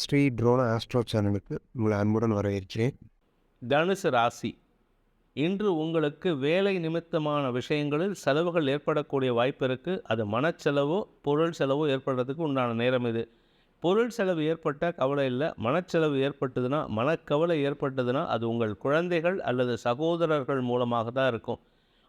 Sri ட்ரோனா astro சேனலுக்கு உங்களை அன்புடன் வரவேற்கிறேன். தனுசு ராசி. இன்று உங்களுக்கு வேலை நிமித்தமான விஷயங்களில் செலவுகள் ஏற்படக்கூடிய வாய்ப்பு இருக்குது. அது மனச்செலவோ பொருள் செலவோ ஏற்படுறதுக்கு உண்டான நேரம் இது. பொருள் செலவு ஏற்பட்டால் கவலை இல்லை. மனச்செலவு ஏற்பட்டதுன்னா, மனக்கவலை ஏற்பட்டதுன்னா அது உங்கள் குழந்தைகள் அல்லது சகோதரர்கள் மூலமாக தான் இருக்கும்.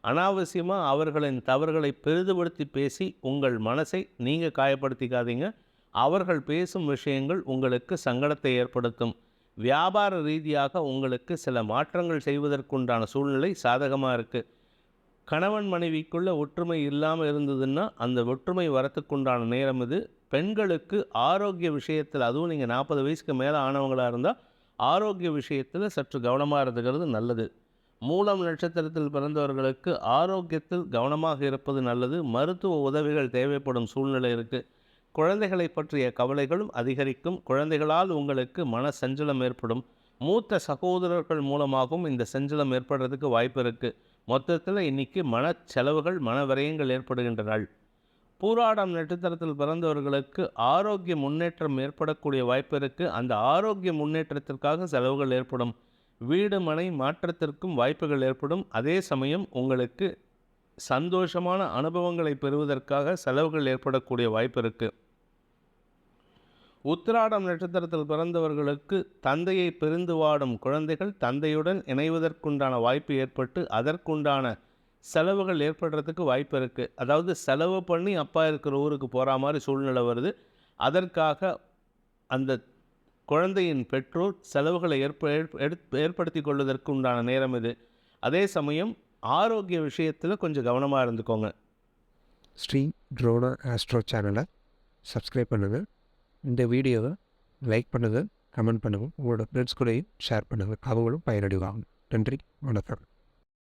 அனாவசியமாக அவர்களின் தவறுகளை பெரிதுபடுத்தி பேசி உங்கள் மனசை நீங்கள் காயப்படுத்திக்காதீங்க. அவர்கள் பேசும் விஷயங்கள் உங்களுக்கு சங்கடத்தை ஏற்படுத்தும். வியாபார ரீதியாக உங்களுக்கு சில மாற்றங்கள் செய்வதற்குண்டான சூழ்நிலை சாதகமாக இருக்குது. கணவன் மனைவிக்குள்ள ஒற்றுமை இல்லாமல் இருந்ததுன்னா அந்த ஒற்றுமை வரத்துக்குண்டான நேரம் இது. பெண்களுக்கு ஆரோக்கிய விஷயத்தில், அதுவும் நீங்கள் 40 வயசுக்கு மேலே ஆனவங்களாக இருந்தால் ஆரோக்கிய விஷயத்தில் சற்று கவனமாக இருந்துக்கிறது நல்லது. மூலம் நட்சத்திரத்தில் பிறந்தவர்களுக்கு ஆரோக்கியத்தில் கவனமாக இருப்பது நல்லது. மருத்துவ உதவிகள் தேவைப்படும் சூழ்நிலை இருக்குது. குழந்தைகளை பற்றிய கவலைகளும் அதிகரிக்கும். குழந்தைகளால் உங்களுக்கு மன சஞ்சலம் ஏற்படும். மூத்த சகோதரர்கள் மூலமாகவும் இந்த சஞ்சலம் ஏற்படுறதுக்கு வாய்ப்பு இருக்குது. மொத்தத்தில் இன்றைக்கி மனச்செலவுகள், மன விரயங்கள் ஏற்படுகின்ற நாள். பூராடம் நட்சத்திரத்தில் பிறந்தவர்களுக்கு ஆரோக்கிய முன்னேற்றம் ஏற்படக்கூடிய வாய்ப்பு இருக்குது. அந்த ஆரோக்கிய முன்னேற்றத்திற்காக செலவுகள் ஏற்படும். வீடு மனை மாற்றத்திற்கும் வாய்ப்புகள் ஏற்படும். அதே சமயம் உங்களுக்கு சந்தோஷமான அனுபவங்களை பெறுவதற்காக செலவுகள் ஏற்படக்கூடிய வாய்ப்பு இருக்குது. உத்திராடம் நட்சத்திரத்தில் பிறந்தவர்களுக்கு தந்தையை பிரிந்து வாடும் குழந்தைகள் தந்தையுடன் இணைவதற்குண்டான வாய்ப்பு ஏற்பட்டு அதற்குண்டான செலவுகள் ஏற்படுறதுக்கு வாய்ப்பு இருக்குது. அதாவது செலவு பண்ணி அப்பா இருக்கிற ஊருக்கு போகிற மாதிரி சூழ்நிலை வருது. அதற்காக அந்த குழந்தையின் பெற்றோர் செலவுகளை ஏற்படுத்தி கொள்வதற்கு உண்டான நேரம் இது. அதே சமயம் ஆரோக்கிய விஷயத்தில் கொஞ்சம் கவனமாக இருந்துக்கோங்க. ஸ்ரீ ட்ரோனா ஆஸ்ட்ரோ சேனலை சப்ஸ்கிரைப் பண்ணுங்கள். இந்த வீடியோவை லைக் பண்ணுங்கள், கமெண்ட் பண்ணுங்கள், உங்களோட ஃப்ரெண்ட்ஸ் கூடயும் ஷேர் பண்ணுங்கள். அவங்களும் பயனடைவாங்க. நன்றி, வணக்கம்.